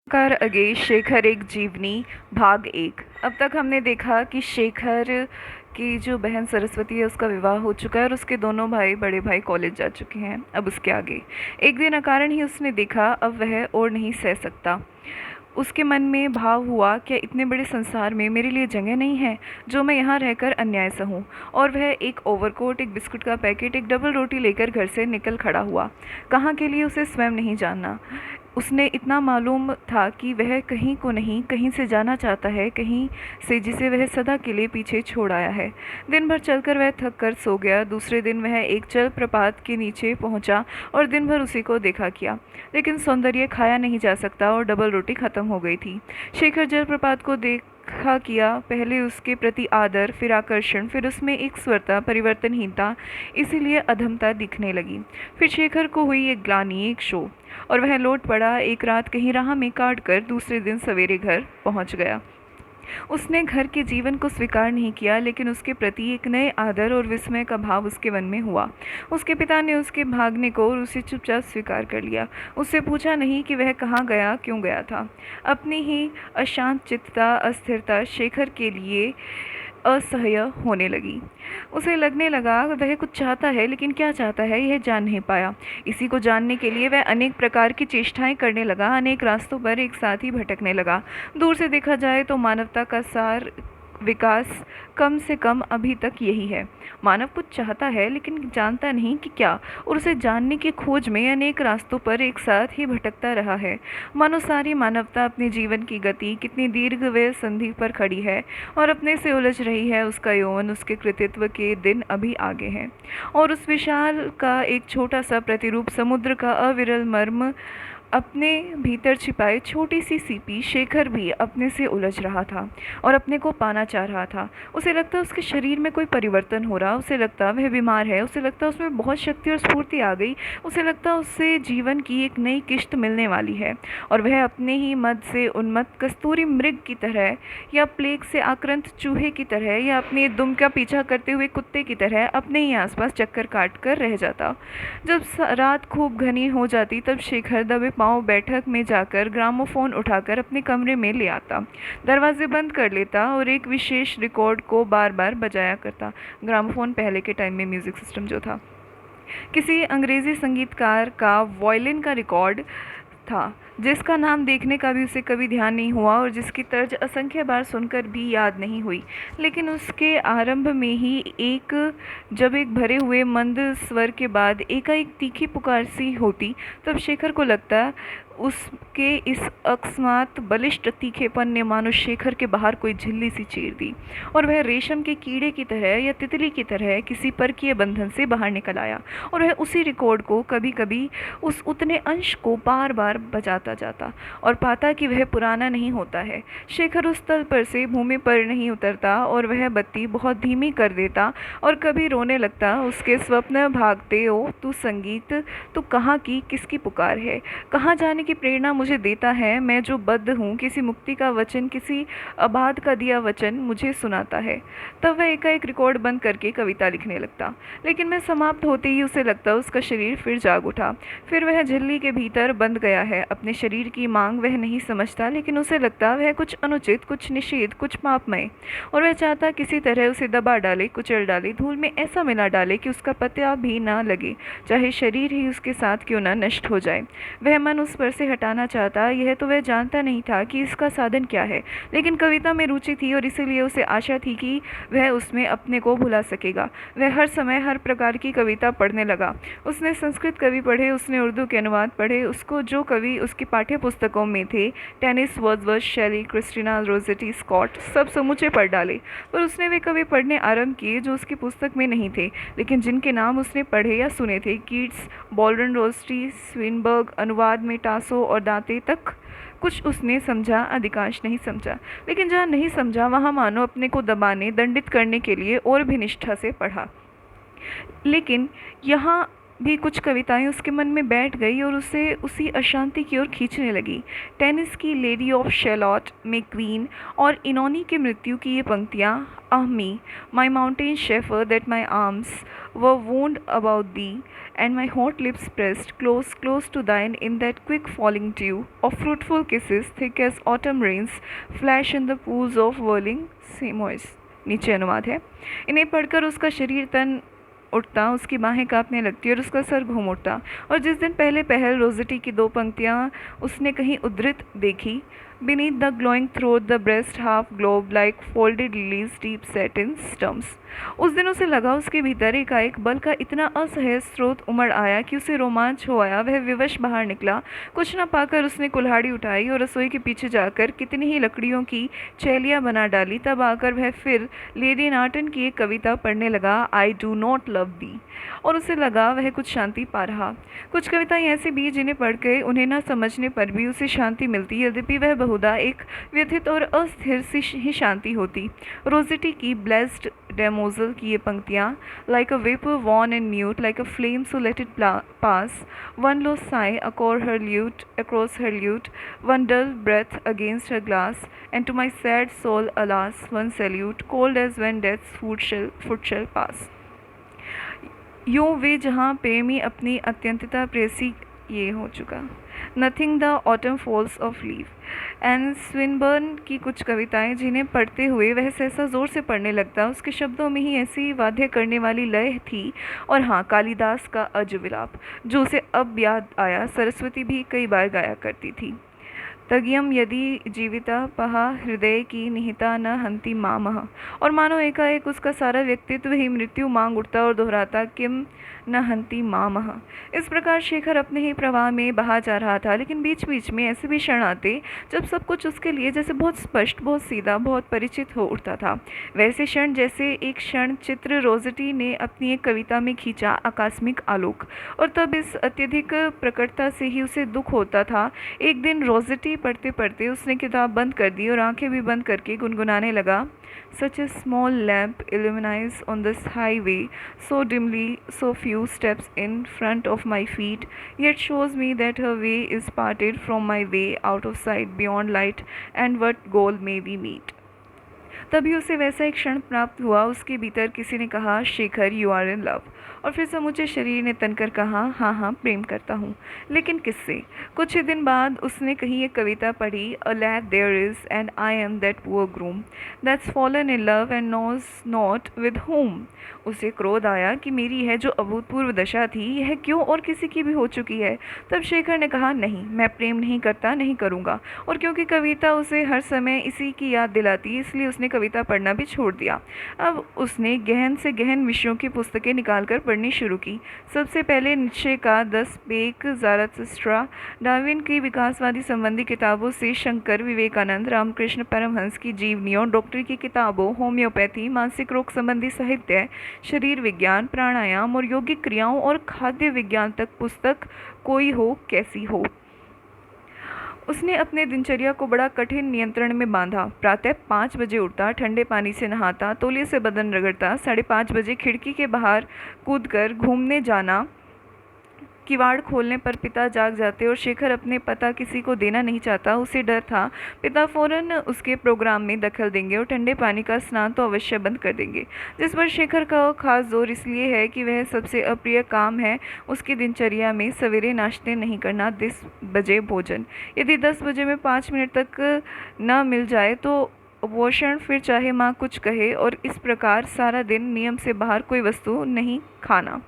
कर अगेंस्ट शेखर एक जीवनी भाग एक। अब तक हमने देखा कि शेखर की जो बहन सरस्वती है उसका विवाह हो चुका है और उसके दोनों भाई बड़े भाई कॉलेज जा चुके हैं। अब उसके आगे एक दिन अकारण ही उसने देखा, अब वह और नहीं सह सकता। उसके मन में भाव हुआ, क्या इतने बड़े संसार में मेरे लिए जगह नहीं है जो मैं यहाँ रहकर अन्याय सहूँ। और वह एक ओवरकोट, एक बिस्कुट का पैकेट, एक डबल रोटी लेकर घर से निकल खड़ा हुआ। कहाँ के लिए उसे स्वयं नहीं जानना। उसने इतना मालूम था कि वह कहीं को नहीं कहीं से जाना चाहता है, कहीं से जिसे वह सदा के लिए पीछे छोड़ आया है। दिन भर चलकर वह थक कर सो गया। दूसरे दिन वह एक जल प्रपात के नीचे पहुंचा और दिन भर उसी को देखा किया, लेकिन सौंदर्य खाया नहीं जा सकता और डबल रोटी खत्म हो गई थी। शेखर जलप्रपात को देखा किया, पहले उसके प्रति आदर, फिर आकर्षण, फिर उसमें एक स्वरता, परिवर्तनहीनता, इसीलिए अधमता दिखने लगी। फिर शेखर को हुई एक ग्लानि, एक शोक, और वह लौट पड़ा। एक रात कहीं राह में काट कर दूसरे दिन सवेरे घर पहुंच गया। उसने घर के जीवन को स्वीकार नहीं किया, लेकिन उसके प्रति एक नए आदर और विस्मय का भाव उसके मन में हुआ। उसके पिता ने उसके भागने को और उसे चुपचाप स्वीकार कर लिया। उससे पूछा नहीं कि वह कहाँ गया, क्यों गया था। अपनी ही अशांत चित्तता, अस्थिरता शेखर के लिए असह्य होने लगी। उसे लगने लगा वह कुछ चाहता है, लेकिन क्या चाहता है यह जान नहीं पाया। इसी को जानने के लिए वह अनेक प्रकार की चेष्टाएं करने लगा, अनेक रास्तों पर एक साथ ही भटकने लगा। दूर से देखा जाए तो मानवता का सार विकास कम से कम अभी तक यही है। मानव कुछ चाहता है लेकिन जानता नहीं कि क्या, और उसे जानने की खोज में अनेक रास्तों पर एक साथ ही भटकता रहा है। मानो सारी मानवता अपने जीवन की गति कितनी दीर्घ व संधि पर खड़ी है और अपने से उलझ रही है। उसका यौवन, उसके कृतित्व के दिन अभी आगे हैं, और उस विशाल का एक छोटा सा प्रतिरूप समुद्र का अविरल मर्म अपने भीतर छिपाए छोटी सी सीपी शेखर भी अपने से उलझ रहा था और अपने को पाना चाह रहा था। उसे लगता उसके शरीर में कोई परिवर्तन हो रहा, उसे लगता वह बीमार है, उसे लगता उसमें बहुत शक्ति और स्फूर्ति आ गई, उसे लगता उससे जीवन की एक नई किश्त मिलने वाली है, और वह अपने ही मद से उन्मत्त कस्तूरी मृग की तरह या प्लेग से आक्रांत चूहे की तरह या अपने दुम का पीछा करते हुए कुत्ते की तरह अपने ही आसपास चक्कर काट कर रह जाता। जब रात खूब घनी हो जाती तब शेखर दबे पांव बैठक में जाकर ग्रामोफोन उठाकर अपने कमरे में ले आता, दरवाजे बंद कर लेता और एक विशेष रिकॉर्ड को बार बार बजाया करता। ग्रामोफोन पहले के टाइम में म्यूजिक सिस्टम जो था, किसी अंग्रेजी संगीतकार का वायलिन का रिकॉर्ड था, जिसका नाम देखने का भी उसे कभी ध्यान नहीं हुआ और जिसकी तर्ज असंख्य बार सुनकर भी याद नहीं हुई। लेकिन उसके आरंभ में ही जब एक भरे हुए मंद स्वर के बाद एकाएक तीखी पुकार सी होती, तब शेखर को लगता उसके इस अकस्मात बलिष्ठ तीखेपन ने मानो शेखर के बाहर कोई झिल्ली सी चीर दी, और वह रेशम के कीड़े की तरह या तितली की तरह किसी परकीय बंधन से बाहर निकल आया, और वह उसी रिकॉर्ड को कभी कभी उस उतने अंश को बार बार बजाता जाता और पाता कि वह पुराना नहीं होता है। शेखर उस तल पर से भूमि पर नहीं उतरता और वह बत्ती बहुत धीमी कर देता और कभी रोने लगता। उसके स्वप्न भागते, ओ तू संगीत, तू कहाँ की, किसकी पुकार है, कहाँ जाने की प्रेरणा मुझे देता है, मैं जो बद्ध हूँ, किसी मुक्ति का वचन, किसी अबाध का दिया वचन मुझे सुनाता है। तब वह एकाएक रिकॉर्ड बंद करके कविता लिखने लगता, लेकिन मैं समाप्त होते ही उसे लगता उसका शरीर फिर जाग उठा, फिर वह झिल्ली के भीतर बंद गया है। अपने शरीर की मांग वह नहीं समझता, लेकिन उसे लगता वह कुछ अनुचित, कुछ निषेध, कुछ पापमय, और वह चाहता किसी तरह उसे दबा डाले, कुचल डाले, धूल में ऐसा मिला डाले कि उसका पता भी ना लगे, चाहे शरीर ही उसके साथ क्यों न नष्ट हो जाए। वह मन उस पर से हटाना चाहता, यह तो वह जानता नहीं था कि इसका साधन क्या है, लेकिन कविता में रुचि थी और इसीलिए उसे आशा थी कि वह उसमें अपने को भुला सकेगा। वह हर समय हर प्रकार की कविता पढ़ने लगा। उसने संस्कृत कवि पढ़े, उसने उर्दू के अनुवाद पढ़े, उसको जो कवि उसकी पाठ्य पुस्तकों में थे, टेनिस, वर्ड्सवर्थ, शेली, क्रिस्टीना रोसेटी, स्कॉट, सब समूचे पढ़ डाले। पर उसने वे कवि पढ़ने आरंभ किए जो उसकी पुस्तक में नहीं थे, लेकिन जिनके नाम उसने पढ़े या सुने थे। कीट्स, बॉलरन, रोस्टी, स्विनबर्ग, अनुवाद में टासो और दांते तक कुछ उसने समझा, अधिकांश नहीं समझा, लेकिन जहाँ नहीं समझा वहाँ मानो अपने को दबाने, दंडित करने के लिए और भी निष्ठा से पढ़ा। लेकिन यहाँ भी कुछ कविताएं उसके मन में बैठ गई और उसे उसी अशांति की ओर खींचने लगी। टेनिस की लेडी ऑफ शैलॉट में क्वीन और इनोनी की मृत्यु की ये पंक्तियाँ, ah me, my mountain shepherd that my arms were wound about thee, and my hot lips pressed close, close to thine in that quick falling dew of fruitful kisses, thick as autumn rains, flash in the pools of whirling semois। नीचे अनुवाद है। इन्हें पढ़कर उसका शरीर तन उठता, उसकी बाहें कांपने लगती और उसका सर घूम उठता। और जिस दिन पहले पहल रोज़ेटी की 2 पंक्तियाँ उसने कहीं उद्धृत देखी, beneath the glowing throat the breast half globe like folded lilies deep set in stumps, उस दिन उसे लगा उसके भीतर एकाएक बल का इतना असहज स्रोत उमड़ आया कि उसे रोमांच हो आया। वह विवश बाहर निकला। कुछ न पाकर उसने कुल्हाड़ी उठाई और रसोई के पीछे जाकर कितनी ही लकड़ियों की चैलियाँ बना डाली। तब आकर वह फिर लेडी नार्टन की एक कविता पढ़ने लगा, I do not love the, और उसे लगा वह कुछ शांति पा रहा। कुछ कविताएं ऐसी भी जिन्हें पढ़ के उन्हें न समझने पर भी उसे शांति मिलती, यद्यपि वह बहुधा एक व्यथित और अस्थिर सी ही शांति होती। रोज़ेटी की ब्लेस्ड डेमोजल की ये पंक्तियाँ, like a vapour worn and mute, like a flame so let it pass, one low sigh across her lute, one dull breath against her glass, and to my sad soul, alas, one salute, cold as when death's foot shall pass। यो वे जहाँ प्रेमी अपनी अत्यंतता प्रेसी ये हो चुका, nothing the autumn falls of leaf. And Swinburne की कुछ कविताएं जिन्हें पढ़ते हुए वह सहसा ज़ोर से पढ़ने लगता, उसके शब्दों में ही ऐसी वाद्य करने वाली लय थी। और हाँ, कालिदास का अज विलाप, जो उसे अब याद आया, सरस्वती भी कई बार गाया करती थी। तगियम यदि जीविता पहा हृदय की निहिता न हंति मामह। और मानो एकाएक उसका सारा व्यक्तित्व ही मृत्यु मांग उठता और दोहराता, किम न हंति मामह। इस प्रकार शेखर अपने ही प्रवाह में बहा जा रहा था, लेकिन बीच बीच में ऐसे भी क्षण आते जब सब कुछ उसके लिए जैसे बहुत स्पष्ट, बहुत सीधा, बहुत परिचित हो उठता था। वैसे क्षण जैसे एक क्षण चित्र रोज़ेटी ने अपनी एक कविता में खींचा, आकस्मिक आलोक, और तब इस अत्यधिक प्रकटता से ही उसे दुख होता था। एक दिन रोज़ेटी पढ़ते पढ़ते उसने किताब बंद कर दी और आंखें भी बंद करके गुनगुनाने लगा, Such a small lamp illumines on this highway, so dimly, so few steps in front of my feet, yet shows me that her way is parted from my way, out of sight, beyond light, and what goal may we meet। तभी उसे वैसा एक क्षण प्राप्त हुआ। उसके भीतर किसी ने कहा, Shekhar, you are in love. और फिर समूचे शरीर ने तनकर कहा, हाँ हाँ, प्रेम करता हूँ, लेकिन किससे। कुछ ही दिन बाद उसने कहीं एक कविता पढ़ी, a lad there is and I am that poor groom that's fallen in love and knows not with whom. उसे क्रोध आया कि मेरी है जो अभूतपूर्व दशा थी, यह क्यों और किसी की भी हो चुकी है। तब शेखर ने कहा, नहीं, मैं प्रेम नहीं करता, नहीं करूँगा। और क्योंकि कविता उसे हर समय इसी की याद दिलाती, इसलिए उसने कविता पढ़ना भी छोड़ दिया। अब उसने गहन से गहन विषयों की पुस्तकें निकालकर पढ़नी शुरू की। सबसे पहले नीचे का 10 पेक, ज़ाराथुस्ट्रा, डार्विन की विकासवादी संबंधी किताबों से शंकर, विवेकानंद, रामकृष्ण परमहंस की जीवनियों, डॉक्टरी की किताबों, होम्योपैथी, मानसिक रोग संबंधी साहित्य, शरीर विज्ञान, प्राणायाम और यौगिक क्रियाओं और खाद्य विज्ञान तक पुस्तक कोई हो कैसी हो। उसने अपने दिनचर्या को बड़ा कठिन नियंत्रण में बांधा। प्रातः 5 बजे उठता, ठंडे पानी से नहाता, तौलिए से बदन रगड़ता, 5:30 बजे खिड़की के बाहर कूदकर घूमने जाना। किवाड़ खोलने पर पिता जाग जाते और शेखर अपने पता किसी को देना नहीं चाहता। उसे डर था पिता फौरन उसके प्रोग्राम में दखल देंगे और ठंडे पानी का स्नान तो अवश्य बंद कर देंगे, जिस पर शेखर का खास जोर इसलिए है कि वह सबसे अप्रिय काम है उसकी दिनचर्या में सवेरे नाश्ते नहीं करना, 10 बजे भोजन। यदि 10 बजे में 5 मिनट तक न मिल जाए तो वो क्षण फिर चाहे माँ कुछ कहे। और इस प्रकार सारा दिन नियम से बाहर कोई वस्तु नहीं खाना,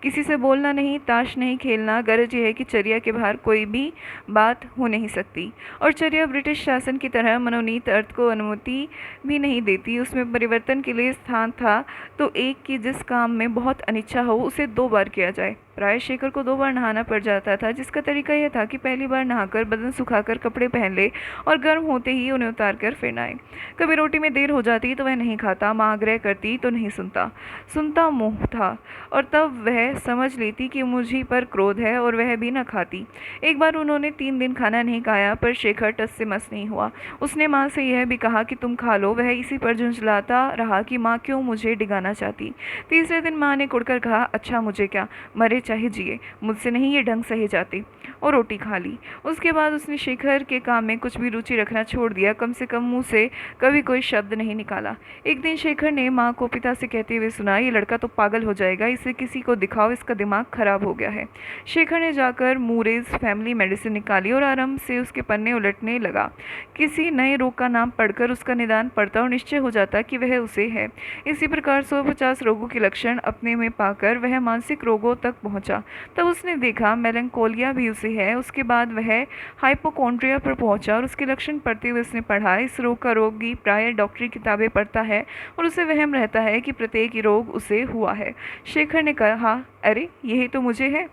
किसी से बोलना नहीं, ताश नहीं खेलना। गरज यह है कि चर्या के बाहर कोई भी बात हो नहीं सकती। और चर्या ब्रिटिश शासन की तरह मनोनीत अर्थ को अनुमति भी नहीं देती। उसमें परिवर्तन के लिए स्थान था तो एक कि जिस काम में बहुत अनिच्छा हो उसे 2 बार किया जाए। प्राय शेखर को 2 बार नहाना पड़ जाता था, जिसका तरीका यह था कि पहली बार नहाकर बदन सुखाकर कपड़े पहन ले और गर्म होते ही उन्हें उतार कर फिर नहाए। कभी रोटी में देर हो जाती तो वह नहीं खाता, माँ आग्रह करती तो नहीं सुनता मोह था, और तब वह समझ लेती कि मुझी पर क्रोध है और वह भी न खाती। एक बार उन्होंने 3 दिन खाना नहीं खाया, पर शेखर टस से मस नहीं हुआ। उसने माँ से यह भी कहा कि तुम खा लो। वह इसी पर झुंझलाता रहा कि माँ क्यों मुझे डिगाना चाहती। तीसरे दिन माँ ने कुड़कर कहा, अच्छा मुझे क्या, मरे चाहे जिए, मुझसे नहीं ये ढंग सहे जाते। और रोटी खा ली। उसके बाद उसने शेखर के काम में कुछ भी रुचि रखना छोड़ दिया, कम से कम मुंह से कभी कोई शब्द नहीं निकाला। एक दिन शेखर ने माँ को पिता से कहते हुए सुना, ये लड़का तो पागल हो जाएगा, इसे किसी को दिखाओ, इसका दिमाग खराब हो गया है। शेखर ने जाकर मूरेज फैमिली मेडिसिन निकाली और आराम से उसके पन्ने उलटने लगा। किसी नए रोग का नाम पढ़कर उसका निदान पड़ता और निश्चय हो जाता कि वह उसे है। इसी प्रकार 150 रोगों के लक्षण अपने में पाकर वह मानसिक रोगों तक पहुंचा। तब उसने देखा मेलंकोलिया भी उसे है। उसके बाद वह हाइपोकॉन्ड्रिया पर पहुंचा और उसके लक्षण पढ़ते हुए उसने पढ़ा, इस रोग का रोगी प्राय डॉक्टरी किताबें पढ़ता है और उसे वहम रहता है कि प्रत्येक रोग उसे हुआ है। शेखर ने कहा, अरे यही तो मुझे है।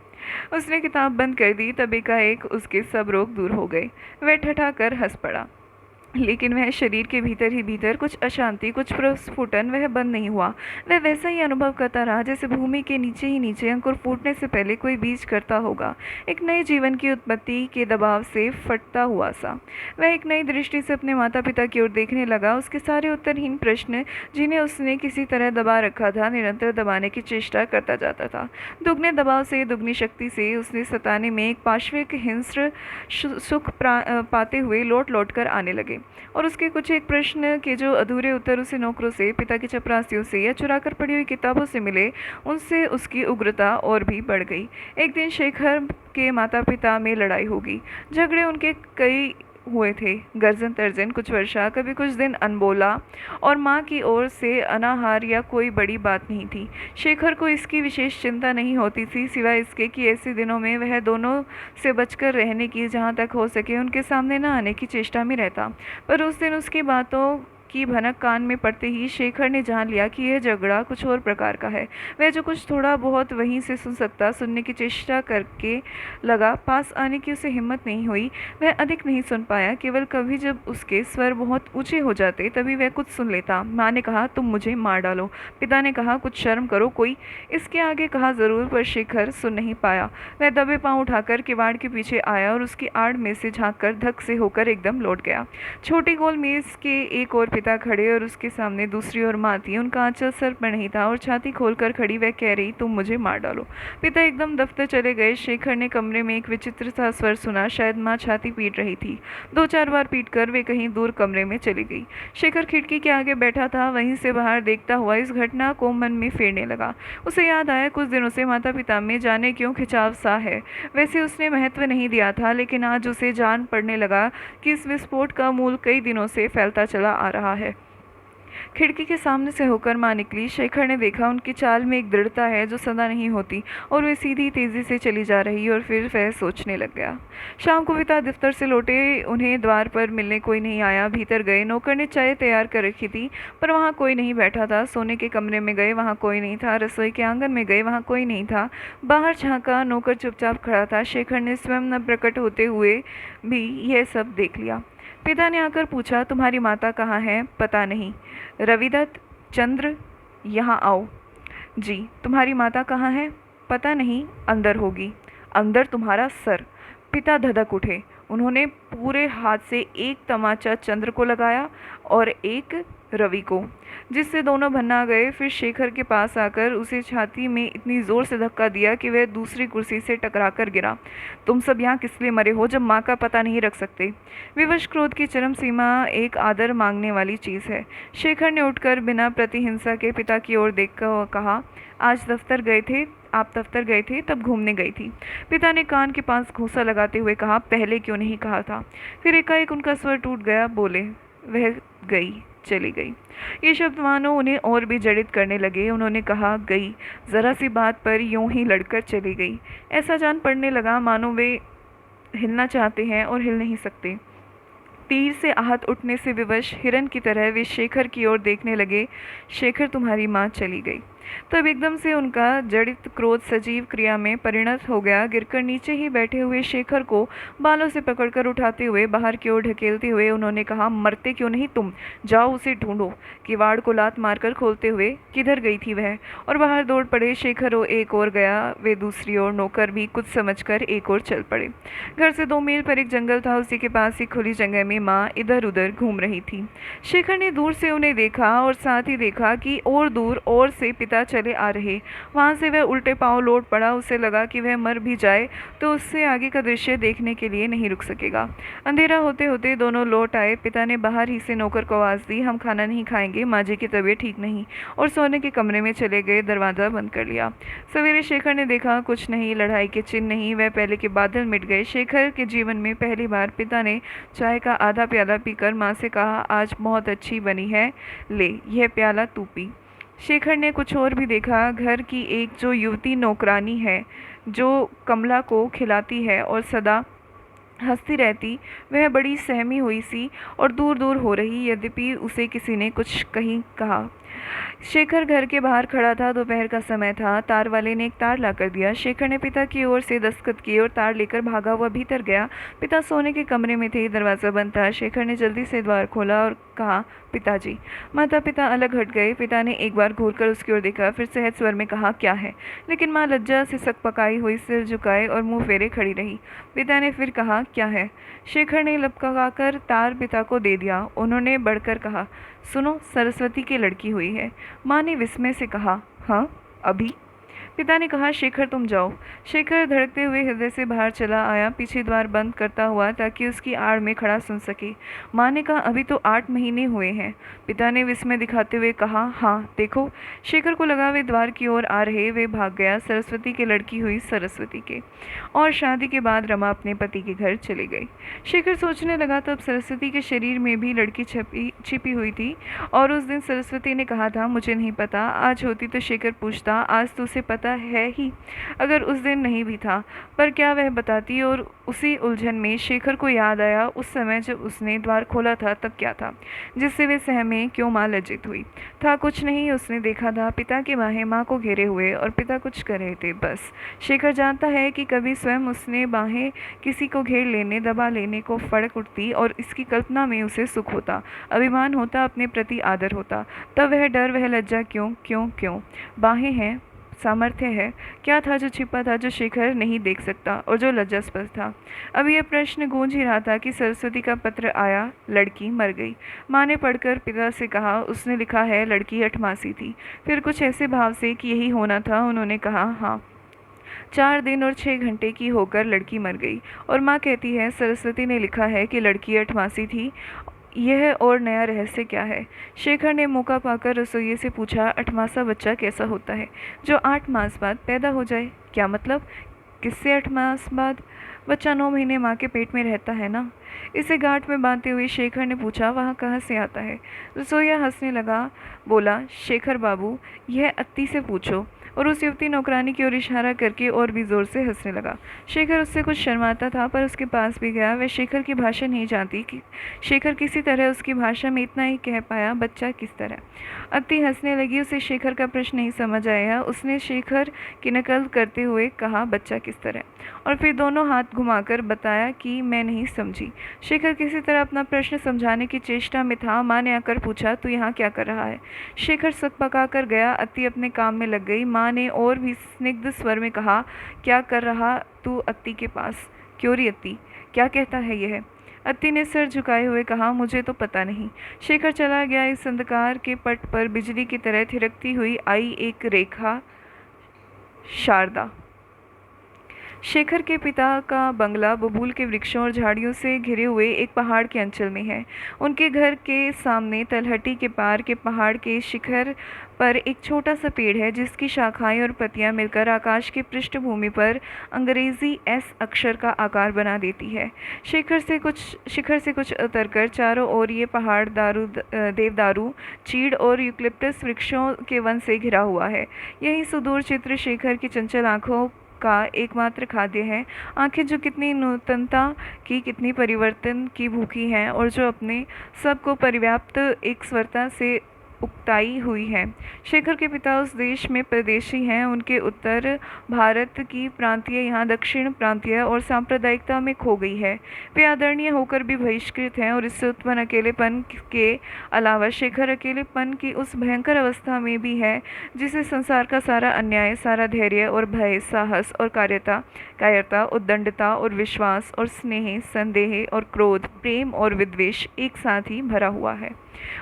उसने किताब बंद कर दी। तब एकाएक उसके सब रोग दूर हो गए। वह ठठाकर हंस पड़ा। लेकिन वह शरीर के भीतर ही भीतर कुछ अशांति, कुछ प्रस्फुटन वह बंद नहीं हुआ। वह वैसा ही अनुभव करता रहा जैसे भूमि के नीचे ही नीचे अंकुर फूटने से पहले कोई बीज करता होगा, एक नए जीवन की उत्पत्ति के दबाव से फटता हुआ सा। वह एक नई दृष्टि से अपने माता पिता की ओर देखने लगा। उसके सारे उत्तरहीन प्रश्न, जिन्हें उसने किसी तरह दबा रखा था, निरंतर दबाने की चेष्टा करता जाता था। दुगने दबाव से, दुगनी शक्ति से उसने सताने में एक पार्श्विक हिंस्र सुख पाते हुए लौट लौट कर आने लगे। और उसके कुछ एक प्रश्न के जो अधूरे उत्तर उसे नौकरों से, पिता की चपरासियों से या चुरा कर पढ़ी हुई किताबों से मिले, उनसे उसकी उग्रता और भी बढ़ गई। एक दिन शेखर के माता पिता में लड़ाई होगी। झगड़े उनके कई हुए थे, गर्जन तर्जन, कुछ वर्षा, कभी कुछ दिन अनबोला, और माँ की ओर से अनाहार या कोई बड़ी बात नहीं थी। शेखर को इसकी विशेष चिंता नहीं होती थी, सिवाय इसके कि ऐसे दिनों में वह दोनों से बचकर रहने की, जहाँ तक हो सके उनके सामने न आने की चेष्टा में रहता। पर उस दिन उसकी बातों की भनक कान में पड़ते ही शेखर ने जान लिया कि यह झगड़ा कुछ और प्रकार का है। वह जो कुछ थोड़ा बहुत वहीं से सुन सकता, सुनने की चेष्टा करके लगा, पास आने की उसे हिम्मत नहीं हुई। वह अधिक नहीं सुन पाया, केवल कभी जब उसके स्वर बहुत ऊंचे हो जाते तभी वह कुछ सुन लेता। माँ ने कहा, तुम मुझे मार डालो। पिता ने कहा, कुछ शर्म करो कोई। इसके आगे कहा जरूर, पर शेखर सुन नहीं पाया। वह दबे पांव उठाकर किवाड़ के पीछे आया और उसकी आड़ में से झांककर धक से होकर एकदम लौट गया। छोटी गोल मेज के एक और पिता खड़े और उसके सामने दूसरी ओर माँ थी। उनका आंचल सर पर नहीं था और छाती खोलकर खड़ी वह कह रही, तुम मुझे मार डालो। पिता एकदम दफ्तर चले गए। शेखर ने कमरे में एक विचित्र सा स्वर सुना, शायद माँ छाती पीट रही थी। 2-4 बार पीटकर वे कहीं दूर कमरे में चली गई। शेखर खिड़की के आगे बैठा था, वहीं से बाहर देखता हुआ इस घटना को मन में फेरने लगा। उसे याद आया, कुछ दिनों से माता पिता में जाने क्यों खिंचाव सा है। वैसे उसने महत्व नहीं दिया था, लेकिन आज उसे जान पड़ने लगा कि इस विस्फोट का मूल कई दिनों से फैलता चला आ रहा है। खिड़की के सामने से होकर माँ निकली। शेखर ने देखा, उनकी चाल में एक दृढ़ता है जो सदा नहीं होती, और वे सीधी तेजी से चली जा रही। और फिर वह सोचने लग गया। शाम को पिता दफ्तर से लौटे, उन्हें द्वार पर मिलने कोई नहीं आया। भीतर गए, नौकर ने चाय तैयार कर रखी थी, पर वहाँ कोई नहीं बैठा था। सोने के कमरे में गए, वहाँ कोई नहीं था। रसोई के आंगन में गए, वहाँ कोई नहीं था। बाहर झांका, नौकर चुपचाप खड़ा था। शेखर ने स्वयं न प्रकट होते हुए भी यह सब देख लिया। पिता ने आकर पूछा, तुम्हारी माता कहाँ है? पता नहीं। रविदत्त, चंद्र, यहाँ आओ। जी। तुम्हारी माता कहाँ है? पता नहीं, अंदर होगी। अंदर तुम्हारा सर। पिता धधक उठे। उन्होंने पूरे हाथ से एक तमाचा चंद्र को लगाया और एक रवि को, जिससे दोनों भन्ना गए। फिर शेखर के पास आकर उसे छाती में इतनी जोर से धक्का दिया कि वह दूसरी कुर्सी से टकराकर गिरा। तुम सब यहाँ किस लिए मरे हो जब माँ का पता नहीं रख सकते? विवश क्रोध की चरम सीमा एक आदर मांगने वाली चीज़ है। शेखर ने उठकर बिना प्रतिहिंसा के पिता की ओर देखकर कहा, आज दफ्तर गए थे? आप दफ्तर गए थे? तब घूमने गई थी। पिता ने कान के पास घूंसा लगाते हुए कहा, पहले क्यों नहीं कहा था? फिर एकाएक उनका स्वर टूट गया। बोले, वह गई, चली गई। ये शब्द मानो उन्हें और भी जड़ित करने लगे। उन्होंने कहा, गई, जरा सी बात पर यूं ही लड़कर चली गई। ऐसा जान पड़ने लगा मानो वे हिलना चाहते हैं और हिल नहीं सकते। तीर से आहत उठने से विवश हिरन की तरह वे शेखर की ओर देखने लगे। शेखर, तुम्हारी माँ चली गई। तब एकदम से उनका जड़ित क्रोध सजीव क्रिया में परिणत हो गया। गिरकर नीचे ही बैठे हुए शेखर को बालों से पकड़कर उठाते हुए बाहर की ओर ढकेलते हुए उन्होंने कहा, मरते क्यों नहीं तुम? जाओ उसे ढूंढो। किवाड़ को लात मारकर खोलते हुए, किधर गई थी वह? और बाहर दौड़ पड़े। शेखर एक ओर गया, वे दूसरी ओर। नौकर भी कुछ समझकर एक ओर चल पड़े। घर से 2 मील पर एक जंगल था। उसी के पास ही खुली जगह में माँ इधर उधर घूम रही थी। शेखर ने दूर से उन्हें देखा और साथ ही देखा कि और दूर और से पिता पिता चले आ रहे। वहाँ से वह उल्टे पांव लौट पड़ा। उसे लगा कि वह मर भी जाए तो उससे आगे का दृश्य देखने के लिए नहीं रुक सकेगा। अंधेरा होते होते दोनों लौट आए। पिता ने बाहर ही से नौकर को आवाज़ दी, हम खाना नहीं खाएंगे, माँ जी की तबीयत ठीक नहीं, और सोने के कमरे में चले गए। दरवाज़ा बंद कर लिया। सवेरे शेखर ने देखा कुछ नहीं, लड़ाई के चिन्ह नहीं, वह पहले के बादल मिट गए। शेखर के जीवन में पहली बार पिता ने चाय का आधा प्याला पीकर माँ से कहा, आज बहुत अच्छी बनी है, ले यह प्याला तू पी। शेखर ने कुछ और भी देखा। घर की एक जो युवती नौकरानी है, जो कमला को खिलाती है और सदा हंसती रहती, वह बड़ी सहमी हुई सी और दूर दूर हो रही, यद्यपि उसे किसी ने कुछ कहीं कहा। शेखर घर के बाहर खड़ा था। दोपहर का समय था। तार वाले ने एक तार ला कर दिया। शेखर ने पिता की ओर से दस्तखत किए और तार लेकर भागा हुआ भीतर गया। पिता सोने के कमरे में थे। दरवाज़ा बंद था। शेखर ने जल्दी से द्वार खोला और कहा, पिताजी। माता पिता अलग हट गए। पिता ने एक बार घूरकर उसकी ओर देखा, फिर सहज स्वर में कहा, क्या है? लेकिन माँ लज्जा से सकपकाई हुई सिर झुकाए और मुंह फेरे खड़ी रही। पिता ने फिर कहा, क्या है? शेखर ने लपकाकर तार पिता को दे दिया। उन्होंने बढ़कर कहा, सुनो, सरस्वती की लड़की हुई है। माँ ने विस्मय से कहा, हाँ, अभी? पिता ने कहा, शेखर तुम जाओ। शेखर धड़कते हुए हृदय से बाहर चला आया, पीछे द्वार बंद करता हुआ, ताकि उसकी आड़ में खड़ा सुन सके। माँ ने कहा, अभी तो 8 महीने हुए हैं। पिता ने विस्मय दिखाते हुए कहा, हाँ देखो। शेखर को लगा वे द्वार की ओर आ रहे। वे भाग गया। सरस्वती की लड़की हुई सरस्वती के। और शादी के बाद रमा अपने पति के घर चली गई। शेखर सोचने लगा, तब सरस्वती के शरीर में भी लड़की छिपी हुई थी। और उस दिन सरस्वती ने कहा था, मुझे नहीं पता। आज होती तो शेखर पूछता, आज तो उसे पता है ही, अगर उस दिन नहीं भी था। पर क्या वह बताती? और उसी उलझन में शेखर को याद आया, उस समय जब उसने द्वार खोला था तब क्या था, जिससे वे सहमे, क्यों माँ लज्जित हुई? था कुछ नहीं। उसने देखा था पिता के बाहें माँ को घेरे हुए और पिता कुछ कर रहे थे, बस। शेखर जानता है कि कभी स्वयं उसने बाहें किसी को घेर लेने, दबा लेने को फड़क उठती और इसकी कल्पना में उसे सुख होता, अभिमान होता, अपने प्रति आदर होता। तब वह डर, वह लज्जा क्यों क्यों क्यों? बाहें हैं, सामर्थ्य है, क्या था जो छिपा था, जो शेखर नहीं देख सकता और जो लज्जास्पद था? अब यह प्रश्न गूंज ही रहा था कि सरस्वती का पत्र आया, लड़की मर गई। माँ ने पढ़कर पिता से कहा, उसने लिखा है लड़की 8 मासी थी। फिर कुछ ऐसे भाव से कि यही होना था, उन्होंने कहा, हाँ। 4 दिन और 6 घंटे की होकर लड़की मर गई। और माँ कहती है, सरस्वती ने लिखा है कि लड़की 8 मासी थी। यह और नया रहस्य क्या है? शेखर ने मौका पाकर रसोइये से पूछा, 8 मासा बच्चा कैसा होता है जो 8 मास बाद पैदा हो जाए? क्या मतलब? किससे 8 मास बाद? बच्चा 9 महीने माँ के पेट में रहता है ना। इसे गांठ में बांधते हुए शेखर ने पूछा, वहाँ कहाँ से आता है? रसोइया हंसने लगा, बोला, शेखर बाबू, यह अत्ती से पूछो। और उस युवती नौकरानी की ओर इशारा करके और भी जोर से हंसने लगा। शेखर उससे कुछ शर्माता था, पर उसके पास भी गया। वह शेखर की भाषा नहीं जानती कि शेखर किसी तरह उसकी भाषा में इतना ही कह पाया, बच्चा किस तरह। अत्ती हंसने लगी। उसे शेखर का प्रश्न नहीं समझ आया। उसने शेखर की नकल करते हुए कहा, बच्चा किस तरह, और फिर दोनों हाथ घुमाकर बताया कि मैं नहीं समझी। शेखर किसी तरह अपना प्रश्न समझाने की चेष्टा में था। माँ ने आकर पूछा, तू यहाँ क्या कर रहा है? शेखर सक पका कर गया। अत्ती अपने काम में लग गई। माँ ने और भी स्निग्ध स्वर में कहा, क्या कर रहा तू अत्ती के पास? क्यों री अत्ती, क्या कहता है यह? अत्ती ने सिर झुकाए हुए कहा, मुझे तो पता नहीं। शेखर चला गया। इस अंधकार के पट पर बिजली की तरह थिरकती हुई आई एक रेखा, शारदा। शेखर के पिता का बंगला बबूल के वृक्षों और झाड़ियों से घिरे हुए एक पहाड़ के अंचल में है। उनके घर के सामने तलहटी के पार के पहाड़ के शिखर पर एक छोटा सा पेड़ है, जिसकी शाखाएं और पत्तियां मिलकर आकाश की पृष्ठभूमि पर अंग्रेजी एस अक्षर का आकार बना देती है। शिखर से कुछ उतरकर चारों ओर ये पहाड़ देवदारू, चीड़ और यूकलिप्टस वृक्षों के वन से घिरा हुआ है। यही सुदूर चित्र शेखर की चंचल आंखों का एकमात्र खाद्य है। आंखें जो कितनी नूतनता की, कितनी परिवर्तन की भूखी हैं, और जो अपने सब को पर्याप्त एक स्वरता से उकताई हुई है। शेखर के पिता उस देश में परदेशी हैं। उनके उत्तर भारत की प्रांतीय यहाँ दक्षिण प्रांतीय और सांप्रदायिकता में खो गई है। वे आदरणीय होकर भी बहिष्कृत हैं, और इससे उत्पन्न अकेलेपन के अलावा शेखर अकेलेपन की उस भयंकर अवस्था में भी है जिसे संसार का सारा अन्याय, सारा धैर्य और भय, साहस और कायरता, उद्दंडता और विश्वास और स्नेह, संदेह और क्रोध, प्रेम और विद्वेष एक साथ ही भरा हुआ है।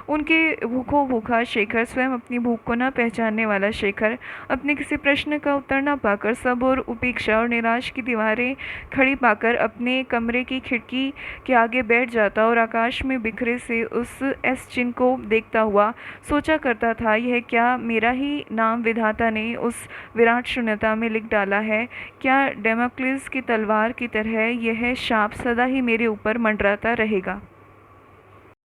उनके भूखों भूखा भूखा शेखर, स्वयं अपनी भूख को न पहचानने वाला शेखर, अपने किसी प्रश्न का उत्तर न पाकर सब और उपेक्षा और निराश की दीवारें खड़ी पाकर अपने कमरे की खिड़की के आगे बैठ जाता और आकाश में बिखरे से उस एस चिन्ह को देखता हुआ सोचा करता था, यह क्या मेरा ही नाम विधाता ने उस विराट शून्यता में लिख डाला है? क्या डेमोक्लिस की तलवार की तरह यह शाप सदा ही मेरे ऊपर मंडराता रहेगा?